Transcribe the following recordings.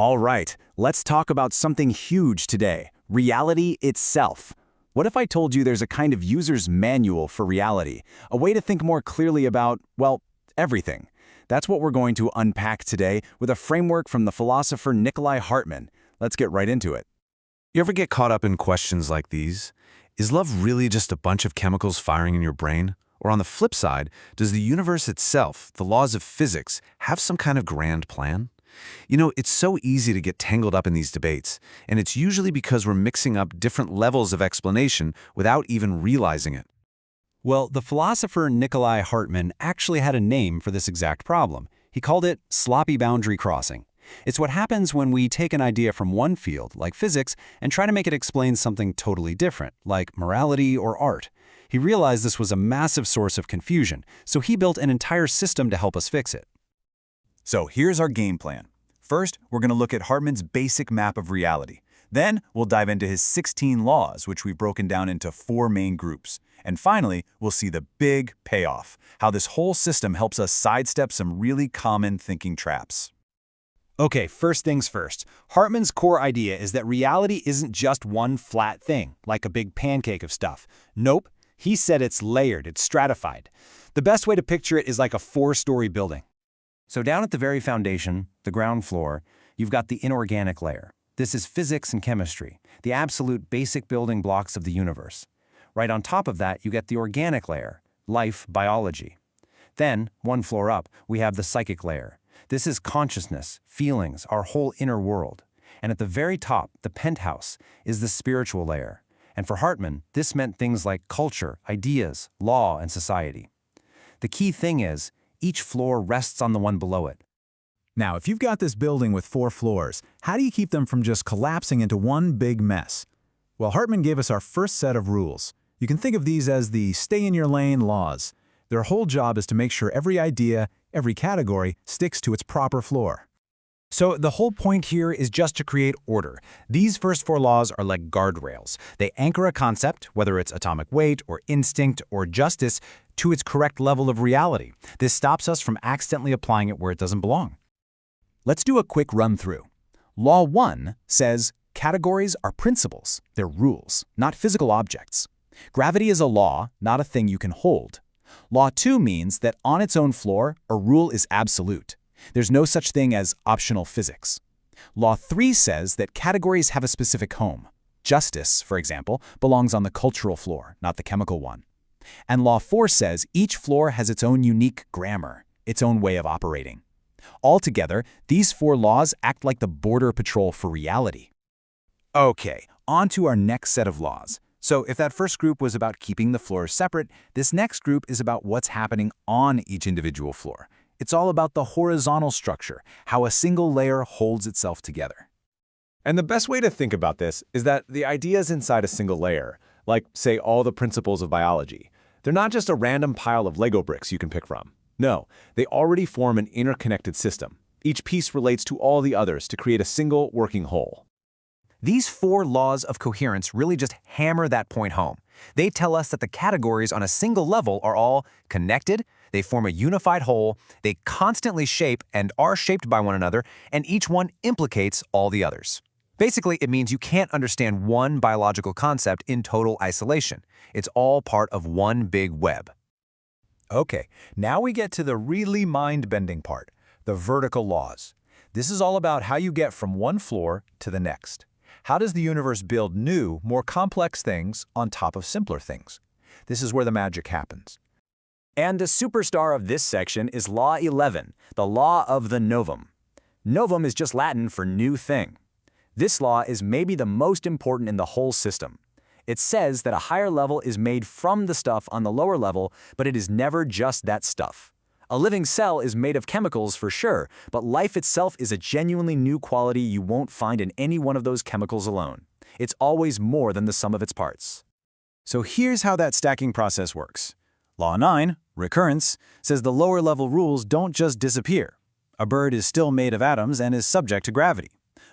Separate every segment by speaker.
Speaker 1: All right, let's talk about something huge today, reality itself. What if I told you there's a kind of user's manual for reality, a way to think more clearly about, well, everything? That's what we're going to unpack today with a framework from the philosopher Nicolai Hartmann. Let's get right into it.
Speaker 2: You ever get caught up in questions like these? Is love really just a bunch of chemicals firing in your brain? Or on the flip side, does the universe itself, the laws of physics, have some kind of grand plan? You know, it's so easy to get tangled up in these debates, and it's usually because we're mixing up different levels of explanation without even realizing it.
Speaker 3: Well, the philosopher Nicolai Hartmann actually had a name for this exact problem. He called it sloppy boundary crossing. It's what happens when we take an idea from one field, like physics, and try to make it explain something totally different, like morality or art. He realized this was a massive source of confusion, so he built an entire system to help us fix it.
Speaker 1: So here's our game plan. First, we're going to look at Hartmann's basic map of reality. Then, we'll dive into his 16 laws, which we've broken down into 4 main groups. And finally, we'll see the big payoff, how this whole system helps us sidestep some really common thinking traps.
Speaker 3: Okay, first things first. Hartmann's core idea is that reality isn't just one flat thing, like a big pancake of stuff. Nope, he said it's layered, it's stratified. The best way to picture it is like a 4-story building. So down at the very foundation, the ground floor, you've got the inorganic layer. This is physics and chemistry, the absolute basic building blocks of the universe. Right on top of that, you get the organic layer, life, biology. Then, one floor up, we have the psychic layer. This is consciousness, feelings, our whole inner world. And at the very top, the penthouse, is the spiritual layer. And for Hartmann, this meant things like culture, ideas, law, and society. The key thing is, each floor rests on the one below it.
Speaker 4: Now, if you've got this building with 4 floors, how do you keep them from just collapsing into one big mess? Well, Hartmann gave us our first set of rules. You can think of these as the stay-in-your-lane laws. Their whole job is to make sure every idea, every category, sticks to its proper floor.
Speaker 3: So the whole point here is just to create order. These first 4 laws are like guardrails. They anchor a concept, whether it's atomic weight or instinct or justice, to its correct level of reality. This stops us from accidentally applying it where it doesn't belong. Let's do a quick run-through. Law 1 says categories are principles. They're rules, not physical objects. Gravity is a law, not a thing you can hold. Law 2 means that on its own floor, a rule is absolute. There's no such thing as optional physics. Law 3 says that categories have a specific home. Justice, for example, belongs on the cultural floor, not the chemical one. And Law 4 says each floor has its own unique grammar, its own way of operating. Altogether, these 4 laws act like the border patrol for reality.
Speaker 1: Okay, on to our next set of laws. So if that first group was about keeping the floors separate, this next group is about what's happening on each individual floor. It's all about the horizontal structure, how a single layer holds itself together.
Speaker 5: And the best way to think about this is that the ideas inside a single layer, like, say, all the principles of biology, they're not just a random pile of Lego bricks you can pick from. No, they already form an interconnected system. Each piece relates to all the others to create a single working whole.
Speaker 6: These 4 laws of coherence really just hammer that point home. They tell us that the categories on a single level are all connected, they form a unified whole, they constantly shape and are shaped by one another, and each one implicates all the others. Basically, it means you can't understand one biological concept in total isolation. It's all part of one big web.
Speaker 1: Okay, now we get to the really mind-bending part, the vertical laws. This is all about how you get from one floor to the next. How does the universe build new, more complex things on top of simpler things? This is where the magic happens. And the superstar of this section is Law 11, the law of the novum. Novum is just Latin for new thing. This law is maybe the most important in the whole system. It says that a higher level is made from the stuff on the lower level, but it is never just that stuff. A living cell is made of chemicals for sure, but life itself is a genuinely new quality you won't find in any one of those chemicals alone. It's always more than the sum of its parts. So here's how that stacking process works. Law 9, recurrence, says the lower level rules don't just disappear. A bird is still made of atoms and is subject to gravity.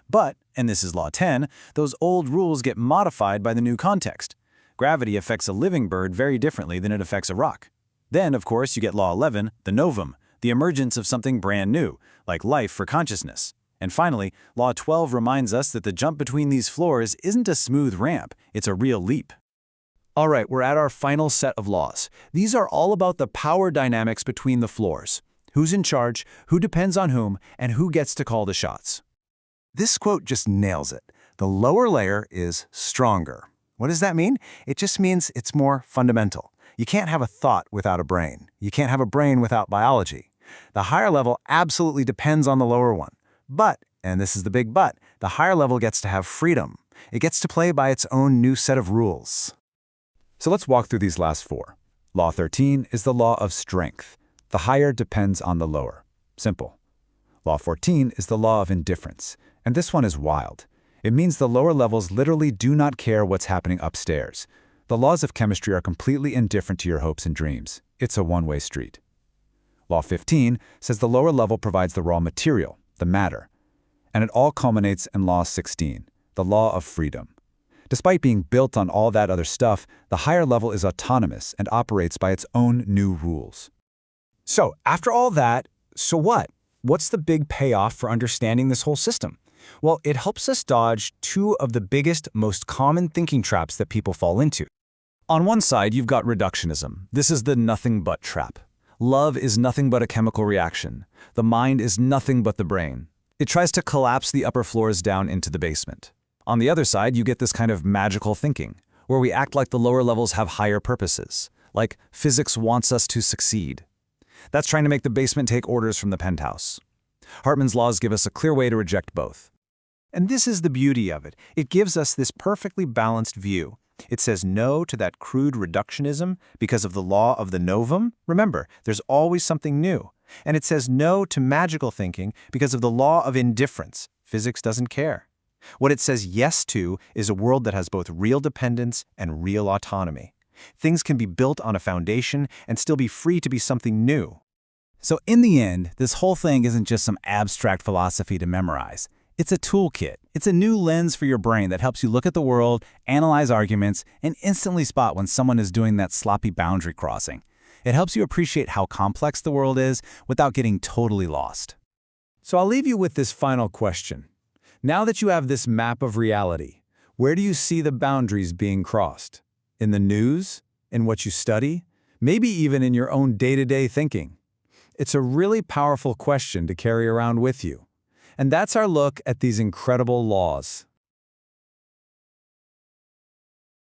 Speaker 1: But, and this is Law 10, those old rules get modified by the new context. Gravity affects a living bird very differently than it affects a rock. Then, of course, you get Law 11, the novum, the emergence of something brand new, like life for consciousness.
Speaker 3: And finally, Law 12 reminds us that the jump between these floors isn't a smooth ramp, it's a real leap. All right, we're at our final set of laws. These are all about the power dynamics between the floors. Who's in charge, who depends on whom, and who gets to call the shots.
Speaker 6: This quote just nails it. The lower layer is stronger. What does that mean? It just means it's more fundamental. You can't have a thought without a brain. You can't have a brain without biology. The higher level absolutely depends on the lower one. But, and this is the big but, the higher level gets to have freedom. It gets to play by its own new set of rules.
Speaker 1: So let's walk through these last four. Law 13 is the law of strength. The higher depends on the lower. Simple. Law 14 is the law of indifference, and this one is wild. It means the lower levels literally do not care what's happening upstairs. The laws of chemistry are completely indifferent to your hopes and dreams. It's a one-way street. Law 15 says the lower level provides the raw material, the matter. And it all culminates in Law 16, the law of freedom. Despite being built on all that other stuff, the higher level is autonomous and operates by its own new rules.
Speaker 3: So, after all that, so what? What's the big payoff for understanding this whole system? Well, it helps us dodge two of the biggest, most common thinking traps that people fall into. On one side, you've got reductionism. This is the nothing but trap. Love is nothing but a chemical reaction. The mind is nothing but the brain. It tries to collapse the upper floors down into the basement. On the other side, you get this kind of magical thinking, where we act like the lower levels have higher purposes, like physics wants us to succeed. That's trying to make the basement take orders from the penthouse. Hartmann's laws give us a clear way to reject both.
Speaker 6: And this is the beauty of it. It gives us this perfectly balanced view. It says no to that crude reductionism because of the law of the novum. Remember, there's always something new. And it says no to magical thinking because of the law of indifference. Physics doesn't care. What it says yes to is a world that has both real dependence and real autonomy. Things can be built on a foundation and still be free to be something new.
Speaker 3: So in the end, this whole thing isn't just some abstract philosophy to memorize. It's a toolkit. It's a new lens for your brain that helps you look at the world, analyze arguments, and instantly spot when someone is doing that sloppy boundary crossing. It helps you appreciate how complex the world is without getting totally lost.
Speaker 1: So I'll leave you with this final question. Now that you have this map of reality, where do you see the boundaries being crossed? In the news? In what you study? Maybe even in your own day-to-day thinking? It's a really powerful question to carry around with you. And that's our look at these incredible laws.